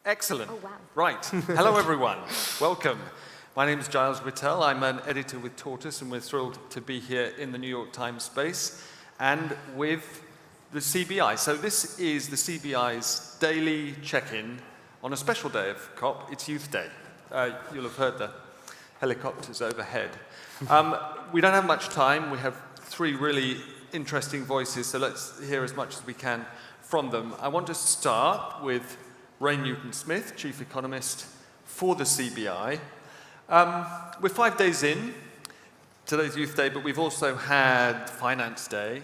Excellent. Oh, wow. Right. Hello, everyone. Welcome. My name is Giles Whittell. I'm an editor with Tortoise, and we're thrilled to be here in the New York Times space and with the CBI. So this is the CBI's daily check-in on a special day of COP. It's Youth Day. You'll have heard the helicopters overhead. We don't have much time. We have three really interesting voices, so let's hear as much as we can from them. I want to start with Ray Newton-Smith, Chief Economist for the CBI. We're 5 days in. Today's Youth Day, but we've also had Finance Day,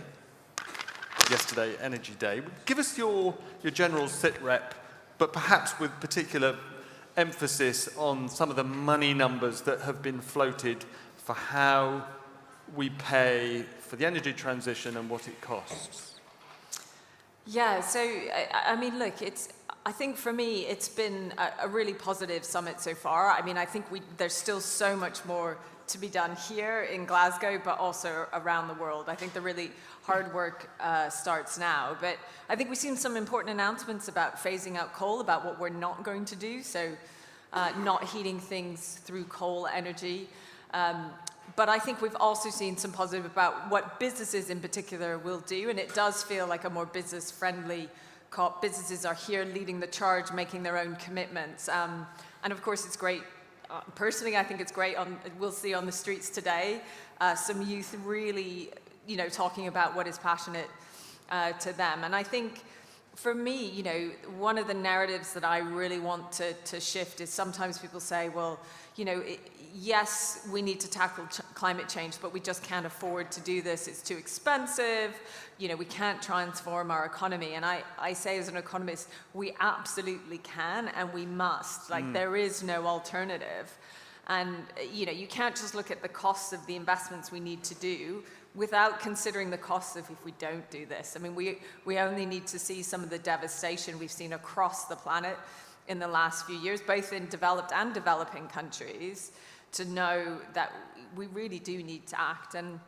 yesterday Energy Day. Give us your general sit-rep, but perhaps with particular emphasis on some of the money numbers that have been floated for how we pay for the energy transition and what it costs. Yeah, so, I mean, look, I think for me, it's been a really positive summit so far. I mean, I think there's still so much more to be done here in Glasgow, but also around the world. I think the really hard work starts now. But I think we've seen some important announcements about phasing out coal, about what we're not going to do, so not heating things through coal energy. But I think we've also seen some positive about what businesses in particular will do, and it does feel like a more business-friendly COP. Businesses are here leading the charge, making their own commitments. And of course, it's great. Personally, I think it's great. We'll see on the streets today some youth really, talking about what is passionate to them. And I think for me, one of the narratives that I really want to shift is sometimes people say, well, yes, we need to tackle climate change, but we just can't afford to do this. It's too expensive. We can't transform our economy. And I say as an economist, we absolutely can and we must. There is no alternative. And, you can't just look at the costs of the investments we need to do without considering the costs of if we don't do this. I mean, we only need to see some of the devastation we've seen across the planet in the last few years, both in developed and developing countries, to know that we really do need to act. And,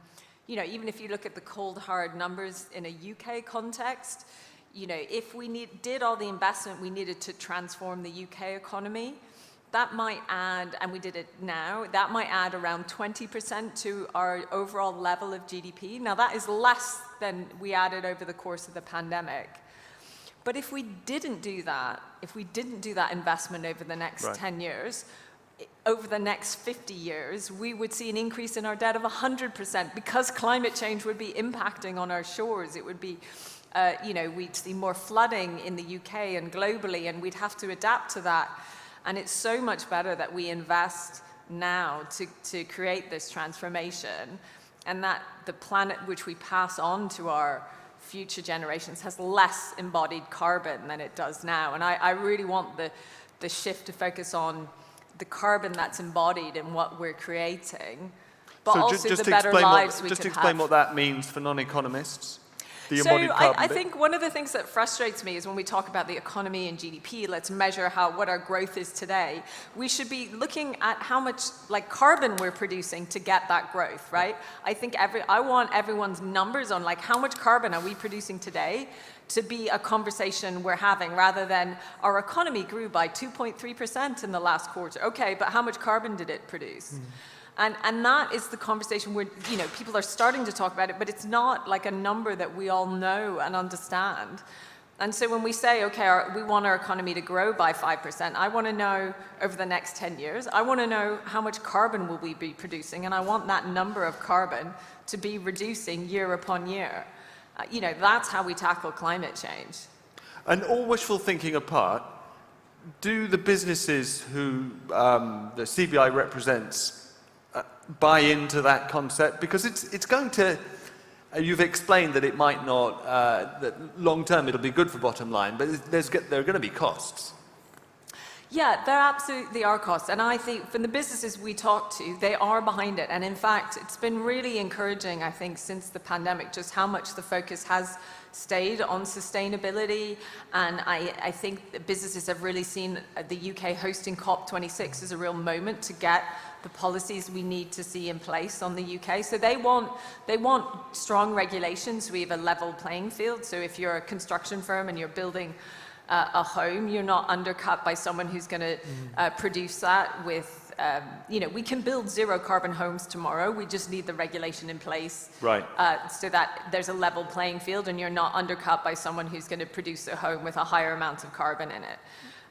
even if you look at the cold, hard numbers in a UK context, if we did all the investment we needed to transform the UK economy, that might add, and we did it now, that might add around 20% to our overall level of GDP. Now, that is less than we added over the course of the pandemic. But if we didn't do that, investment over the next 10 years, over the next 50 years, we would see an increase in our debt of 100% because climate change would be impacting on our shores. It would be, we'd see more flooding in the UK and globally, and we'd have to adapt to that. And it's so much better that we invest now to create this transformation, and that the planet which we pass on to our future generations has less embodied carbon than it does now. And I really want the shift to focus on the carbon that's embodied in what we're creating, but so also the better lives we could have. Just explain what that means for non-economists. So I think one of the things that frustrates me is when we talk about the economy and GDP, let's measure what our growth is today. We should be looking at how much carbon we're producing to get that growth, right? I think I want everyone's numbers on how much carbon are we producing today to be a conversation we're having, rather than our economy grew by 2.3% in the last quarter. Okay, but how much carbon did it produce? And that is the conversation where, people are starting to talk about it, but it's not like a number that we all know and understand. And so when we say, okay, we want our economy to grow by 5%, I want to know over the next 10 years, I want to know how much carbon will we be producing, and I want that number of carbon to be reducing year upon year. That's how we tackle climate change. And all wishful thinking apart, do the businesses who the CBI represents buy into that concept? Because it's going to, you've explained that it might not, that long term it'll be good for bottom line, but there are going to be costs. Yeah, there absolutely are costs. And I think from the businesses we talk to, they are behind it. And in fact, it's been really encouraging, I think, since the pandemic, just how much the focus has stayed on sustainability. And I think that businesses have really seen the UK hosting COP26 as a real moment to get the policies we need to see in place on the UK. So they want strong regulations. We have a level playing field. So if you're a construction firm and you're building a home. You're not undercut by someone who's going to produce that with, we can build zero carbon homes tomorrow. We just need the regulation in place so that there's a level playing field and you're not undercut by someone who's going to produce a home with a higher amount of carbon in it.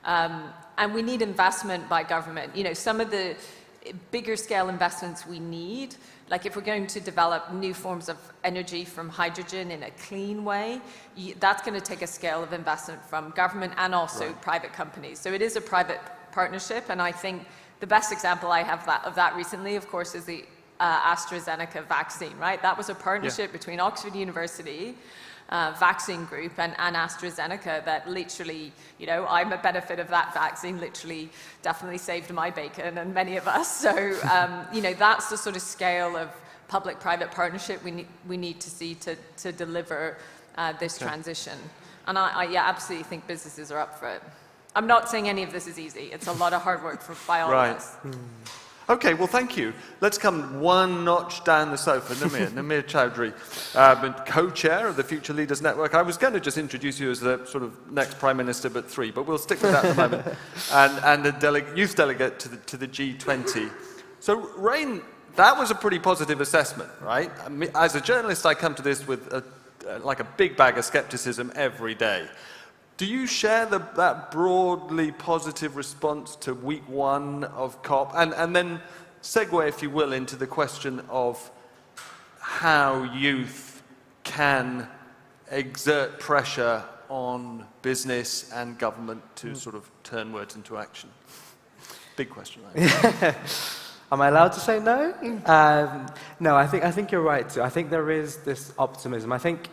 And we need investment by government. Some of the bigger scale investments we need, like if we're going to develop new forms of energy from hydrogen in a clean way, that's going to take a scale of investment from government and also private companies. So it is a private partnership, and I think the best example I have of that recently, of course, is the AstraZeneca vaccine, right? That was a partnership between Oxford University, vaccine group, and AstraZeneca that literally, I'm a benefit of that vaccine, literally definitely saved my bacon and many of us. So, that's the sort of scale of public-private partnership we need to see to deliver this transition. And I absolutely think businesses are up for it. I'm not saying any of this is easy. It's a lot of hard work by all of us. Okay, well, thank you. Let's come one notch down the sofa. Namir Chowdhury, co-chair of the Future Leaders Network. I was going to just introduce you as the sort of next Prime Minister, but we'll stick with that at the moment. And the youth delegate to the G20. So, Rain, that was a pretty positive assessment, right? I mean, as a journalist, I come to this with like a big bag of skepticism every day. Do you share that broadly positive response to week one of COP? And then segue, if you will, into the question of how youth can exert pressure on business and government to sort of turn words into action. Big question, right? Am I allowed to say no? No, I think you're right too. I think there is this optimism. I think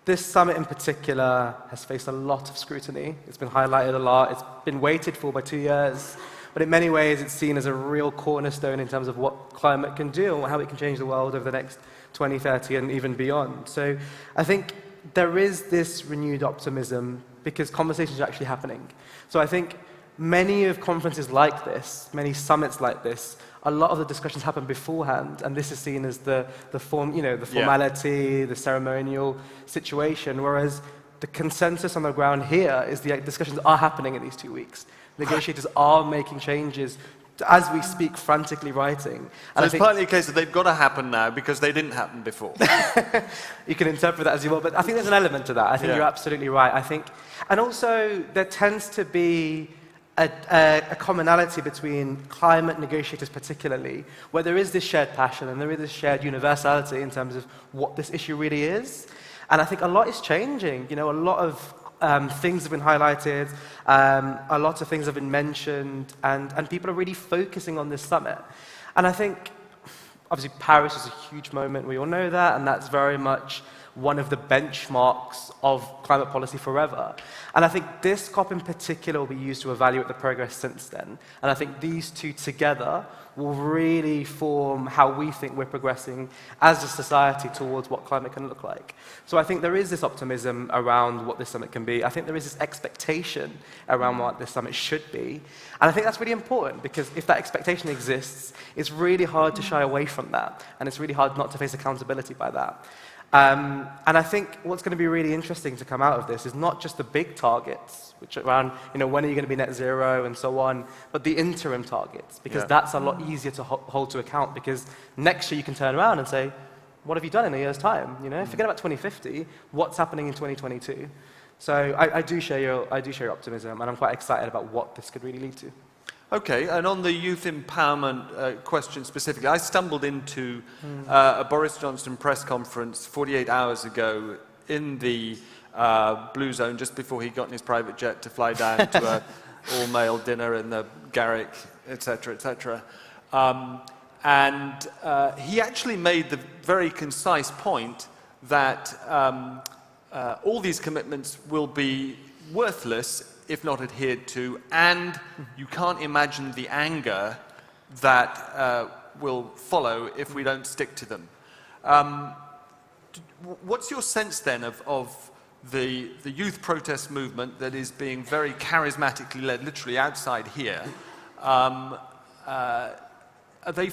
this summit in particular has faced a lot of scrutiny. It's been highlighted a lot. It's been waited for by 2 years. But in many ways, it's seen as a real cornerstone in terms of what climate can do and how it can change the world over the next 20, 30, and even beyond. So I think there is this renewed optimism because conversations are actually happening. So I think many of conferences like this, many summits like this, a lot of the discussions happen beforehand, and this is seen as the formality, the ceremonial situation, whereas the consensus on the ground here is the discussions are happening in these 2 weeks. Negotiators are making changes as we speak, frantically writing. And so it's partly a case that they've got to happen now because they didn't happen before. You can interpret that as you will, but I think there's an element to that. I think you're absolutely right. I think, and also there tends to be a commonality between climate negotiators particularly, where there is this shared passion and there is this shared universality in terms of what this issue really is. And I think a lot is changing. You know, a lot of things have been highlighted, a lot of things have been mentioned, and people are really focusing on this summit. And I think, obviously, Paris is a huge moment, we all know that, and that's very much one of the benchmarks of climate policy forever. And I think this COP in particular will be used to evaluate the progress since then. And I think these two together will really form how we think we're progressing as a society towards what climate can look like. So I think there is this optimism around what this summit can be. I think there is this expectation around what this summit should be. And I think that's really important because if that expectation exists, it's really hard to shy away from that. And it's really hard not to face accountability by that. And I think what's going to be really interesting to come out of this is not just the big targets, which are around, you know, when are you going to be net zero and so on, but the interim targets, because that's a lot easier to hold to account, because next year you can turn around and say, what have you done in a year's time? You know, forget about 2050, what's happening in 2022? So I do share your optimism, and I'm quite excited about what this could really lead to. Okay, and on the youth empowerment question specifically, I stumbled into a Boris Johnson press conference 48 hours ago in the Blue Zone, just before he got in his private jet to fly down to an all-male dinner in the Garrick, etc., etc. And he actually made the very concise point that all these commitments will be worthless if not adhered to, and you can't imagine the anger that will follow if we don't stick to them. What's your sense then of the youth protest movement that is being very charismatically led, literally outside here? Are they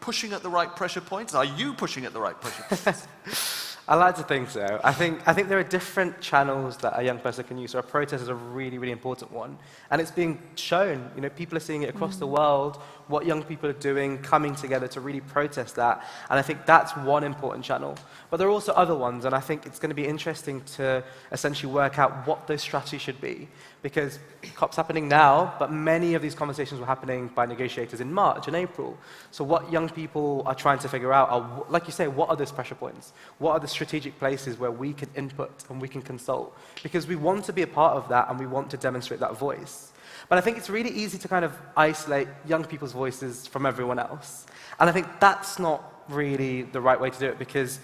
pushing at the right pressure points? Are you pushing at the right pressure points? I like to think so. I think there are different channels that a young person can use. So a protest is a really, really important one. And it's being shown, people are seeing it across the world, what young people are doing, coming together to really protest that. And I think that's one important channel. But there are also other ones, and I think it's going to be interesting to essentially work out what those strategies should be. Because COP's happening now, but many of these conversations were happening by negotiators in March and April. So what young people are trying to figure out are, like you say, what are those pressure points? What are the strategic places where we can input and we can consult? Because we want to be a part of that and we want to demonstrate that voice. But I think it's really easy to kind of isolate young people's voices from everyone else. And I think that's not really the right way to do it, because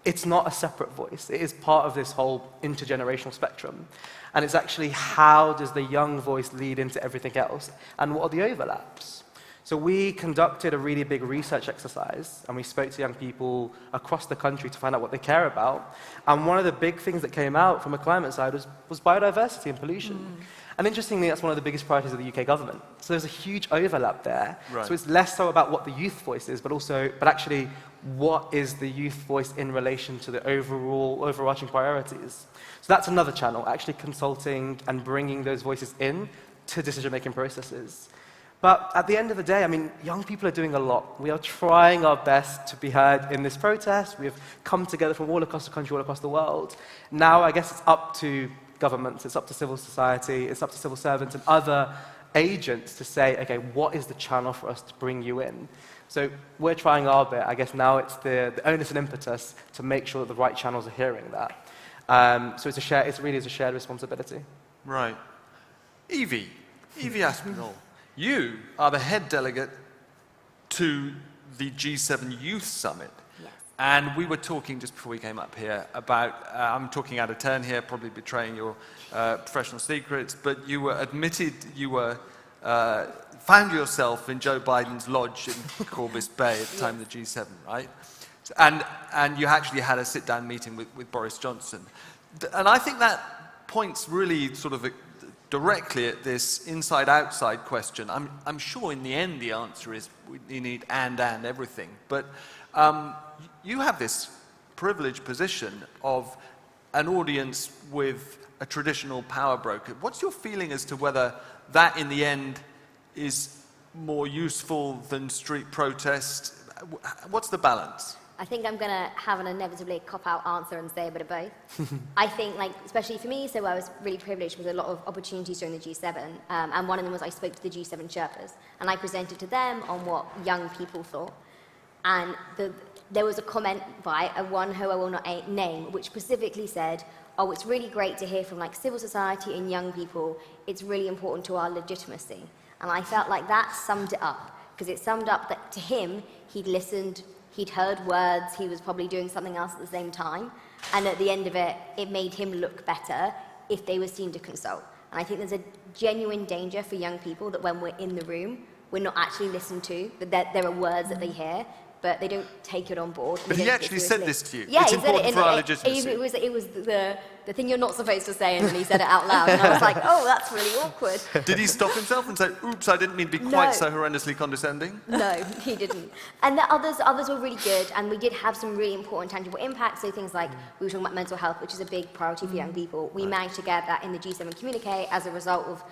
it's not a separate voice. It is part of this whole intergenerational spectrum. And it's actually, how does the young voice lead into everything else? And what are the overlaps? So we conducted a really big research exercise, and we spoke to young people across the country to find out what they care about. And one of the big things that came out from a climate side was biodiversity and pollution. And interestingly, that's one of the biggest priorities of the UK government. So there's a huge overlap there. Right. So it's less so about what the youth voice is, but actually, what is the youth voice in relation to the overarching priorities? So that's another channel, actually consulting and bringing those voices in to decision-making processes. But at the end of the day, young people are doing a lot. We are trying our best to be heard in this protest. We have come together from all across the country, all across the world. Now, I guess it's up to governments, it's up to civil society, it's up to civil servants and other agents to say, okay, what is the channel for us to bring you in? So we're trying our bit. I guess now it's the onus and impetus to make sure that the right channels are hearing that. So it really is a shared responsibility. Right. Evie Aspinall, you are the head delegate to the G7 Youth Summit. And we were talking just before we came up here about, I'm talking out of turn here, probably betraying your professional secrets, but you were admitted, found yourself in Joe Biden's lodge in Corbis Bay at the time of the G7, right? And you actually had a sit-down meeting with Boris Johnson. And I think that points really sort of directly at this inside-outside question. I'm sure in the end the answer is we need and everything, but you have this privileged position of an audience with a traditional power broker. What's your feeling as to whether that in the end is more useful than street protest? What's the balance? I think I'm going to have an inevitably cop-out answer and say a bit of both. I think, especially for me, so I was really privileged with a lot of opportunities during the G7, and one of them was I spoke to the G7 Sherpas, and I presented to them on what young people thought. And there was a comment by one who I will not name, which specifically said, oh, it's really great to hear from civil society and young people. It's really important to our legitimacy. And I felt like that summed it up, because it summed up that to him, he'd listened, he'd heard words, he was probably doing something else at the same time. And at the end of it, it made him look better if they were seen to consult. And I think there's a genuine danger for young people that when we're in the room, we're not actually listened to, that there are words that they hear, but they don't take it on board. But he actually said this to you. Yeah, it's he important said it, for our legitimacy. It was the thing you're not supposed to say, and then he said it out loud. And I was like, oh, that's really awkward. Did he stop himself and say, oops, I didn't mean to be quite so horrendously condescending? No, he didn't. And the others were really good, and we did have some really important tangible impacts. So things like, we were talking about mental health, which is a big priority for young people. We managed to get that in the G7 communique as a result of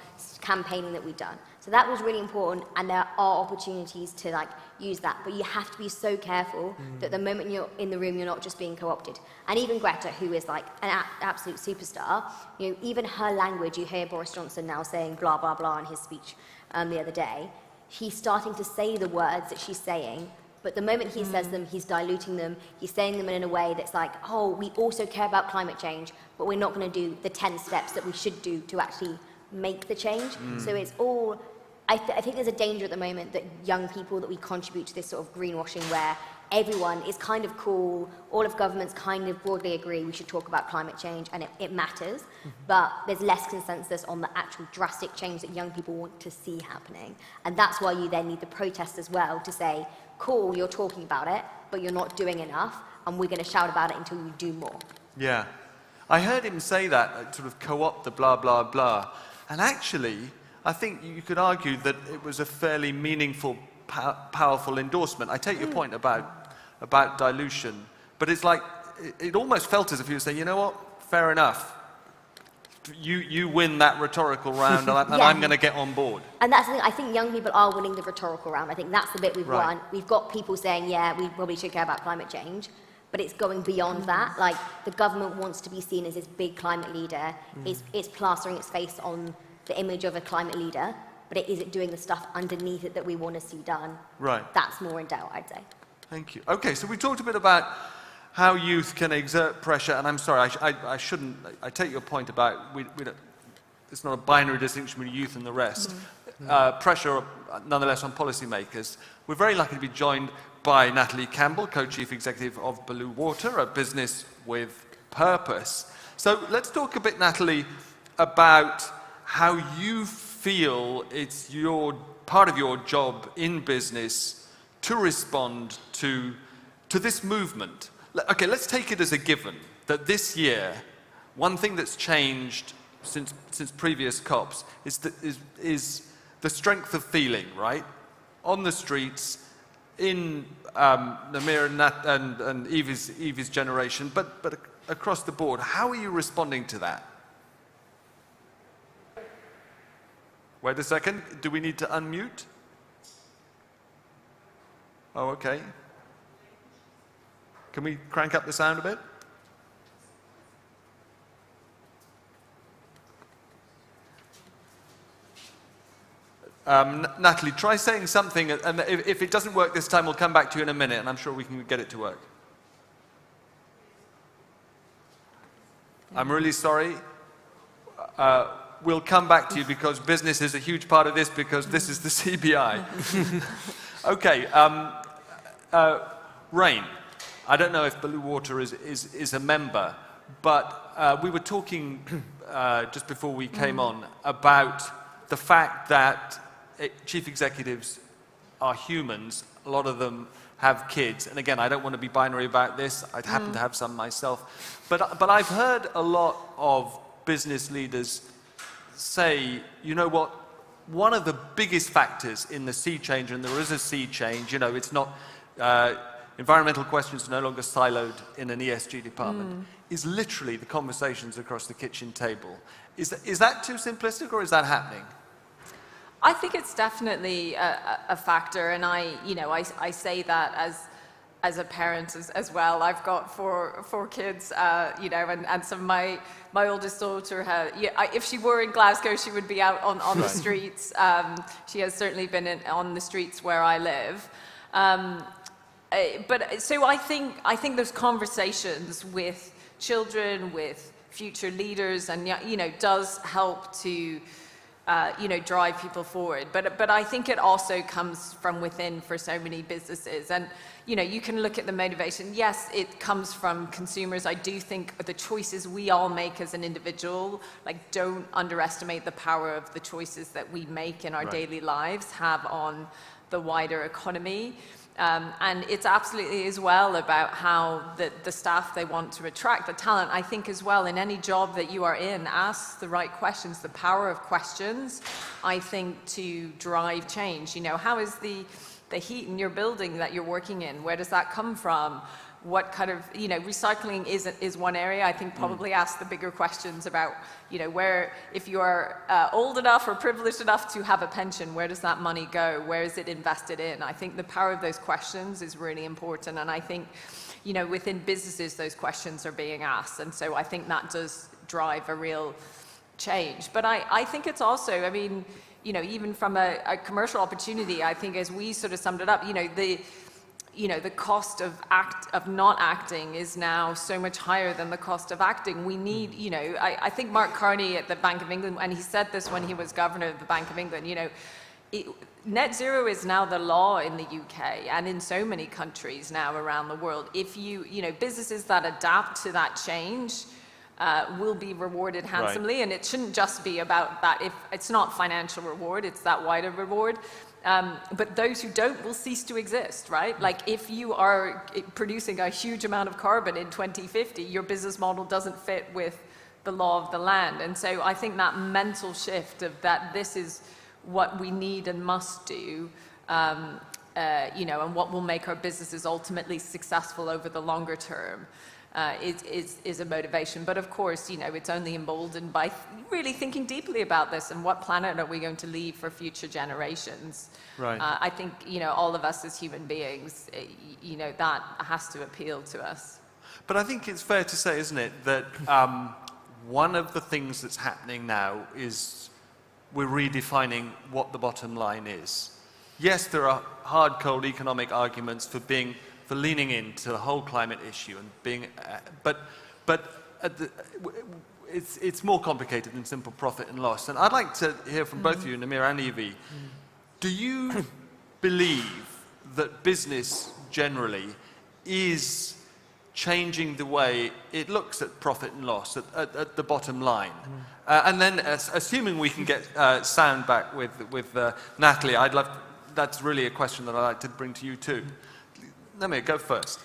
campaigning that we'd done. So that was really important, and there are opportunities to use that, but you have to be so careful that the moment you're in the room, you're not just being co-opted. And even Greta, who is an absolute superstar, even her language, you hear Boris Johnson now saying blah, blah, blah in his speech the other day, he's starting to say the words that she's saying, but the moment he says them, he's diluting them, he's saying them in a way that's oh, we also care about climate change, but we're not going to do the 10 steps that we should do to actually make the change. So it's all, I think there's a danger at the moment that young people, that we contribute to this sort of greenwashing where everyone is kind of cool, all of governments kind of broadly agree we should talk about climate change and it matters, but there's less consensus on the actual drastic change that young people want to see happening. And that's why you then need the protest as well to say, cool, you're talking about it, but you're not doing enough, and we're going to shout about it until you do more. Yeah. I heard him say that, sort of co-opt the blah, blah, blah. And actually, I think you could argue that it was a fairly meaningful, powerful endorsement. I take your point about dilution, but it's it almost felt as if you were saying, you know what, fair enough. You win that rhetorical round, and I'm going to get on board. And that's the thing, I think young people are winning the rhetorical round. I think that's the bit we've won. We've got people saying, yeah, we probably should care about climate change, but it's going beyond that. Like, the government wants to be seen as this big climate leader. It's plastering its face on the image of a climate leader, but is it doing the stuff underneath it that we want to see done? Right. That's more in doubt, I'd say. Thank you. Okay, so we talked a bit about how youth can exert pressure, and I'm sorry, I shouldn't, I take your point about we don't, it's not a binary distinction between youth and the rest. Pressure, nonetheless, on policymakers. We're very lucky to be joined by Natalie Campbell, Co-Chief Executive of Belu Water, a business with purpose. So let's talk a bit, Natalie, about how you feel it's part of your job in business to respond to this movement. Okay, let's take it as a given that this year, one thing that's changed since previous COPs is the strength of feeling, right? On the streets, in Namir and Evie's generation, but across the board. How are you responding to that? Wait a second, do we need to unmute? Oh, okay. Can we crank up the sound a bit? Natalie, try saying something, and if it doesn't work this time, we'll come back to you in a minute, and I'm sure we can get it to work. I'm really sorry. We'll come back to you because business is a huge part of this, because this is the CBI. Okay, Rain. I don't know if Belu Water is a member, but we were talking just before we came on about the fact that chief executives are humans. A lot of them have kids. And again, I don't want to be binary about this. I happen to have some myself. But I've heard a lot of business leaders say, you know what, one of the biggest factors in the sea change, and there is a sea change, you know, it's not, environmental questions are no longer siloed in an ESG department, is literally the conversations across the kitchen table. Is that too simplistic, or is that happening? I think it's definitely a factor, and I say that as a parent as well. I've got four kids, and so my oldest daughter if she were in Glasgow, she would be out on the streets. She has certainly been on the streets where I live. But so I think those conversations with children, with future leaders, and does help to drive people forward. But I think it also comes from within for so many businesses. And you can look at the motivation. Yes, it comes from consumers. I do think the choices we all make as an individual, like, don't underestimate the power of the choices that we make in our daily lives have on the wider economy. And it's absolutely as well about how the staff they want to attract, the talent. I think as well, in any job that you are in, ask the right questions. The power of questions, I think, to drive change. How is the heat in your building that you're working in? Where does that come from? What kind of, recycling is one area. I think probably ask the bigger questions about, where, if you are old enough or privileged enough to have a pension, where does that money go? Where is it invested in? I think the power of those questions is really important. And I think, within businesses, those questions are being asked. And so I think that does drive a real change. But I think it's also, even from a commercial opportunity, I think as we sort of summed it up, the cost of not acting is now so much higher than the cost of acting. We need, I think Mark Carney at the Bank of England, and he said this when he was governor of the Bank of England, net zero is now the law in the UK and in so many countries now around the world. If businesses that adapt to that change will be rewarded handsomely, and it shouldn't just be about that. If it's not financial reward, it's that wider reward. But those who don't will cease to exist, right? Like, if you are producing a huge amount of carbon in 2050, your business model doesn't fit with the law of the land. And so I think that mental shift of that this is what we need and must do, and what will make our businesses ultimately successful over the longer term. is a motivation. But of course, it's only emboldened by really thinking deeply about this and what planet are we going to leave for future generations. Right. I think, all of us as human beings, that has to appeal to us. But I think it's fair to say, isn't it, that one of the things that's happening now is we're redefining what the bottom line is. Yes, there are hard, cold economic arguments for leaning into the whole climate issue and being, but it's more complicated than simple profit and loss. And I'd like to hear from both of you, Namir and Evie. Do you believe that business generally is changing the way it looks at profit and loss, at the bottom line? And then, assuming we can get sound back with Natalie, that's really a question that I'd like to bring to you too. Namir, go first.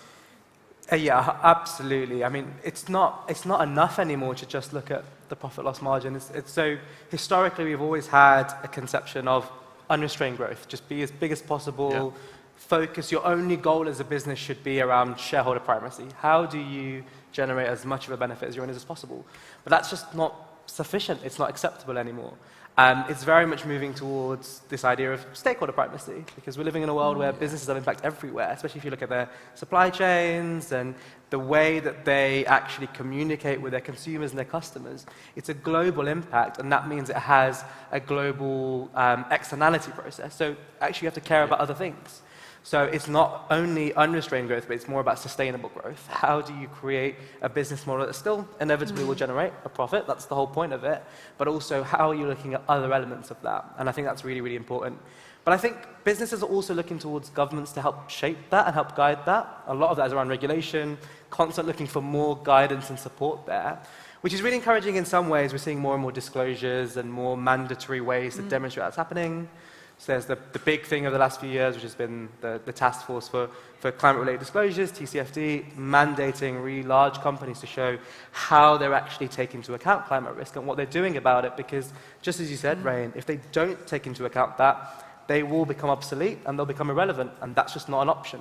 Yeah, absolutely. I mean, it's not enough anymore to just look at the profit-loss margin. So historically, we've always had a conception of unrestrained growth. Just be as big as possible. Yeah. Focus. Your only goal as a business should be around shareholder primacy. How do you generate as much of a benefit as your owners as possible? But that's just not sufficient. It's not acceptable anymore. It's very much moving towards this idea of stakeholder primacy, because we're living in a world where businesses have impact everywhere, especially if you look at their supply chains and the way that they actually communicate with their consumers and their customers. It's a global impact, and that means it has a global externality process. So actually you have to care about other things. So it's not only unrestrained growth, but it's more about sustainable growth. How do you create a business model that still inevitably will generate a profit? That's the whole point of it. But also, how are you looking at other elements of that? And I think that's really, really important. But I think businesses are also looking towards governments to help shape that and help guide that. A lot of that is around regulation, constant looking for more guidance and support there, which is really encouraging in some ways. We're seeing more and more disclosures and more mandatory ways to demonstrate that's happening. So there's the big thing of the last few years, which has been the Task Force for Climate-Related Disclosures, TCFD, mandating really large companies to show how they're actually taking into account climate risk and what they're doing about it. Because, just as you said, Rain, if they don't take into account that, they will become obsolete and they'll become irrelevant, and that's just not an option.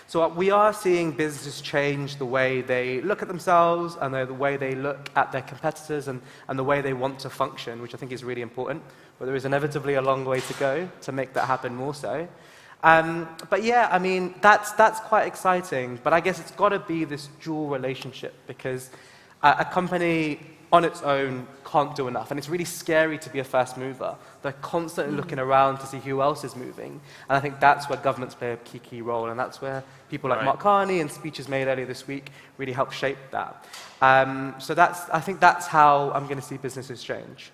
So we are seeing businesses change the way they look at themselves and the way they look at their competitors and the way they want to function, which I think is really important. But there is inevitably a long way to go to make that happen more so. But yeah, I mean, that's quite exciting. But I guess it's got to be this dual relationship, because a company on its own can't do enough. And it's really scary to be a first mover. They're constantly looking around to see who else is moving. And I think that's where governments play a key role. And that's where people like Mark Carney and speeches made earlier this week really help shape that. So I think that's how I'm going to see businesses change.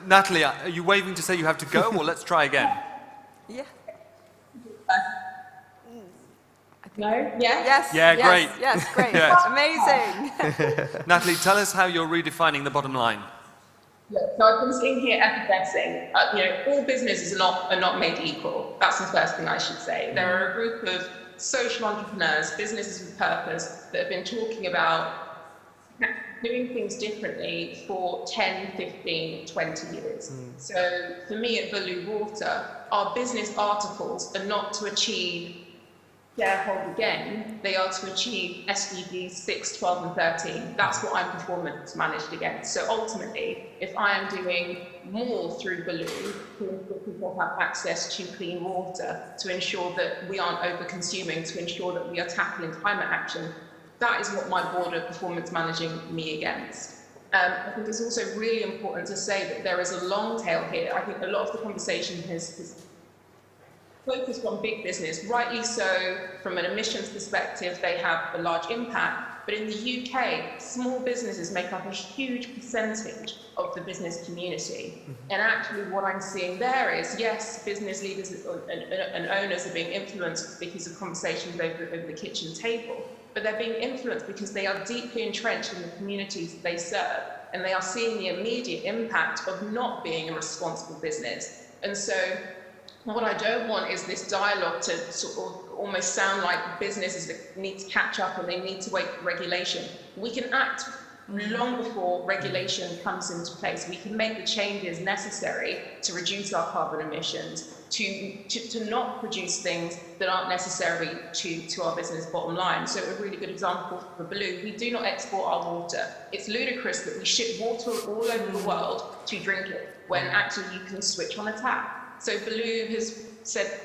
Natalie, are you waving to say you have to go, or let's try again? Yeah. No? Yeah? Yes. Yeah, yes, great. Yes, great. Yes. Amazing. Natalie, tell us how you're redefining the bottom line. Yeah, so I've been sitting here effervescing. All businesses are not made equal. That's the first thing I should say. There are a group of social entrepreneurs, businesses with purpose, that have been talking about doing things differently for 10, 15, 20 years. So for me at Belu Water, our business articles are not to achieve shareholder gain, they are to achieve SDGs 6, 12 and 13. That's what I'm performance managed against. So ultimately, if I am doing more through Belu to ensure people have access to clean water, to ensure that we aren't over-consuming, to ensure that we are tackling climate action, that is what my board are performance managing me against. I think it's also really important to say that there is a long tail here. I think a lot of the conversation has focused on big business, rightly so. From an emissions perspective, they have a large impact. But in the UK, small businesses make up a huge percentage of the business community. And actually what I'm seeing there is, yes, business leaders and owners are being influenced because of conversations over the kitchen table, but they're being influenced because they are deeply entrenched in the communities that they serve, and they are seeing the immediate impact of not being a responsible business. And so what I don't want is this dialogue to sort of almost sound like businesses that need to catch up and they need to wait for regulation. We can act long before regulation comes into place. We can make the changes necessary to reduce our carbon emissions, to not produce things that aren't necessary to our business bottom line. So a really good example for Belu, we do not export our water. It's ludicrous that we ship water all over the world to drink it, when actually you can switch on a tap. So Belu has said,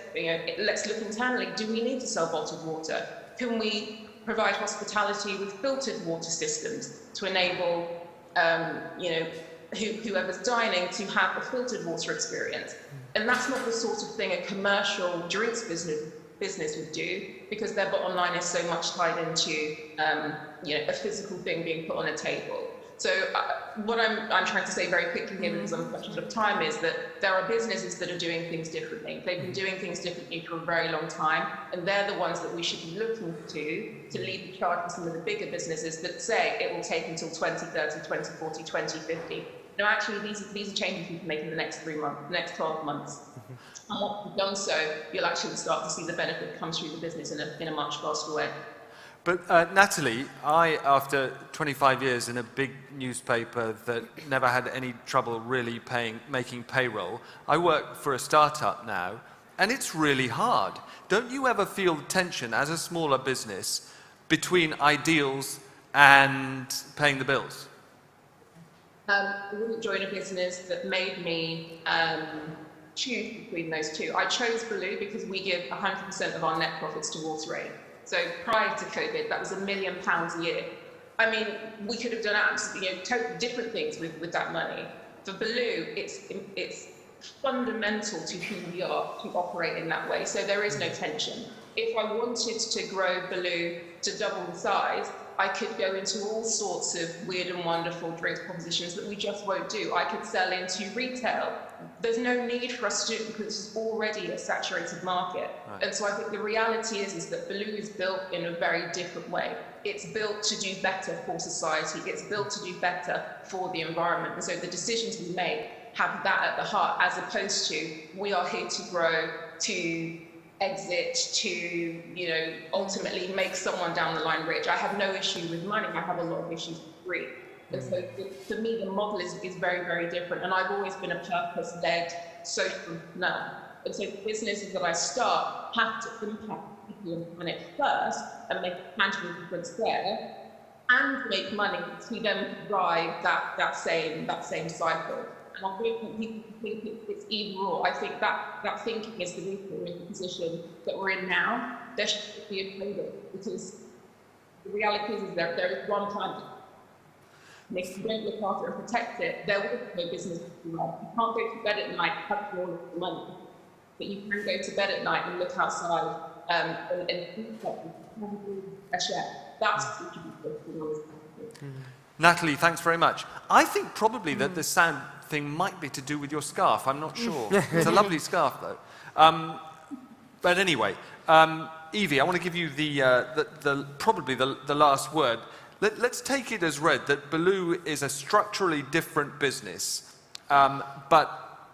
let's look internally. Do we need to sell bottled water? Can we provide hospitality with filtered water systems to enable, whoever's dining to have a filtered water experience? And that's not the sort of thing a commercial drinks business would do, because their bottom line is so much tied into, a physical thing being put on a table. So what I'm trying to say very quickly here, because I'm conscious of time, is that there are businesses that are doing things differently. They've been doing things differently for a very long time, and they're the ones that we should be looking to lead the charge for some of the bigger businesses that say it will take until 2030, 2040, 2050. No, actually, these are changes we can make in the next 3 months, next 12 months. And once we've done so, you'll actually start to see the benefit come through the business in a much faster way. But Natalie, after 25 years in a big newspaper that never had any trouble really making payroll, I work for a startup now, and it's really hard. Don't you ever feel tension as a smaller business between ideals and paying the bills? I wouldn't join a business that made me choose between those two. I chose Belu because we give 100% of our net profits to water aid. So prior to COVID, that was £1 million a year. I mean, we could have done absolutely totally different things with that money. For Belu, it's fundamental to who we are to operate in that way. So there is no tension. If I wanted to grow Belu to double the size, I could go into all sorts of weird and wonderful drink propositions that we just won't do. I could sell into retail. There's no need for us to do it because this is already a saturated market. Right. And so I think the reality is that Belu is built in a very different way. It's built to do better for society. It's built to do better for the environment. And so the decisions we make have that at the heart, as opposed to we are here to grow, to exit, to ultimately make someone down the line rich. I have no issue with money. I have a lot of issues with greed. And so for me, the model is very, very different. And I've always been a purpose-led social entrepreneur. And so the businesses that I start have to impact people on the planet first and make a tangible difference there, and make money to then drive that same cycle. And I don't think people think it's either or. I think that thinking is the reason we're in the position that we're in now. There should be a trade-off, because the reality is that there is one planet. And if you don't look after and protect it, there will be no business to run. You can't go to bed at night having all of the money, but you can go to bed at night and look outside and fresh air. That's what you should be. Natalie, thanks very much. I think probably that the sound thing might be to do with your scarf. I'm not sure. It's a lovely scarf, though. But anyway, Evie, I want to give you probably the last word. Let's take it as read that Belu is a structurally different business, but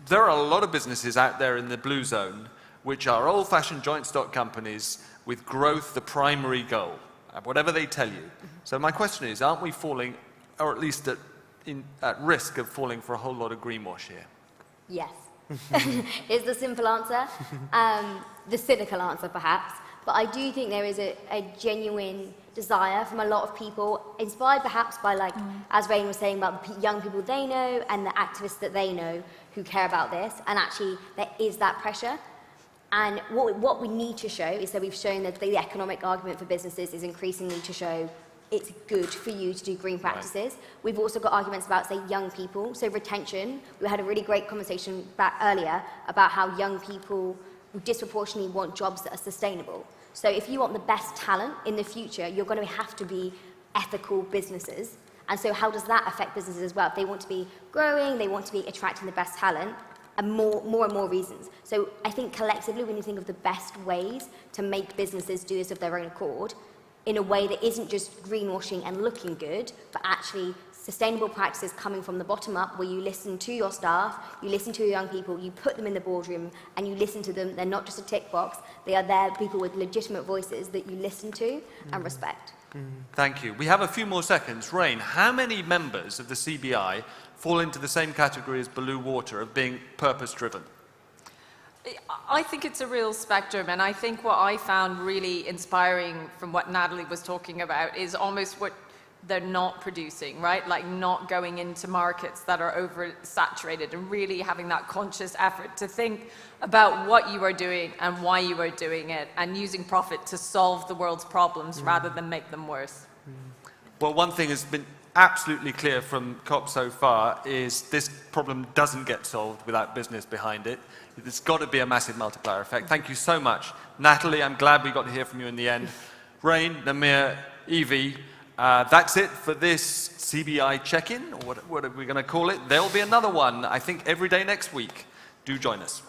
there are a lot of businesses out there in the blue zone which are old-fashioned joint stock companies with growth the primary goal, whatever they tell you. So my question is, aren't we falling, or at least at risk of falling for a whole lot of greenwash here? Yes, is the simple answer. The cynical answer, perhaps. But I do think there is a genuine desire from a lot of people, inspired perhaps by, as Rain was saying, about the young people they know and the activists that they know who care about this. And actually, there is that pressure. And what we need to show is that we've shown that the economic argument for businesses is increasingly to show it's good for you to do green practices. Right. We've also got arguments about, say, young people. So retention. We had a really great conversation back earlier about how young people disproportionately want jobs that are sustainable. So if you want the best talent in the future, you're going to have to be ethical businesses. And so how does that affect businesses as well? If they want to be growing, they want to be attracting the best talent, and more and more reasons. So I think collectively we need to think of the best ways to make businesses do this of their own accord in a way that isn't just greenwashing and looking good, but actually sustainable practices coming from the bottom up, where you listen to your staff, you listen to your young people, you put them in the boardroom and you listen to them. They're not just a tick box. They are there, people with legitimate voices that you listen to and respect. Thank you. We have a few more seconds. Rain, how many members of the CBI fall into the same category as Belu Water of being purpose-driven? I think it's a real spectrum, and I think what I found really inspiring from what Natalie was talking about is almost what they're not producing, right? Like not going into markets that are oversaturated and really having that conscious effort to think about what you are doing and why you are doing it and using profit to solve the world's problems rather than make them worse. Well, one thing has been absolutely clear from COP so far is this problem doesn't get solved without business behind it. There's got to be a massive multiplier effect. Thank you so much. Natalie, I'm glad we got to hear from you in the end. Rain, Namir, Evie, that's it for this CBI check-in, or what are we going to call it? There'll be another one, I think, every day next week. Do join us.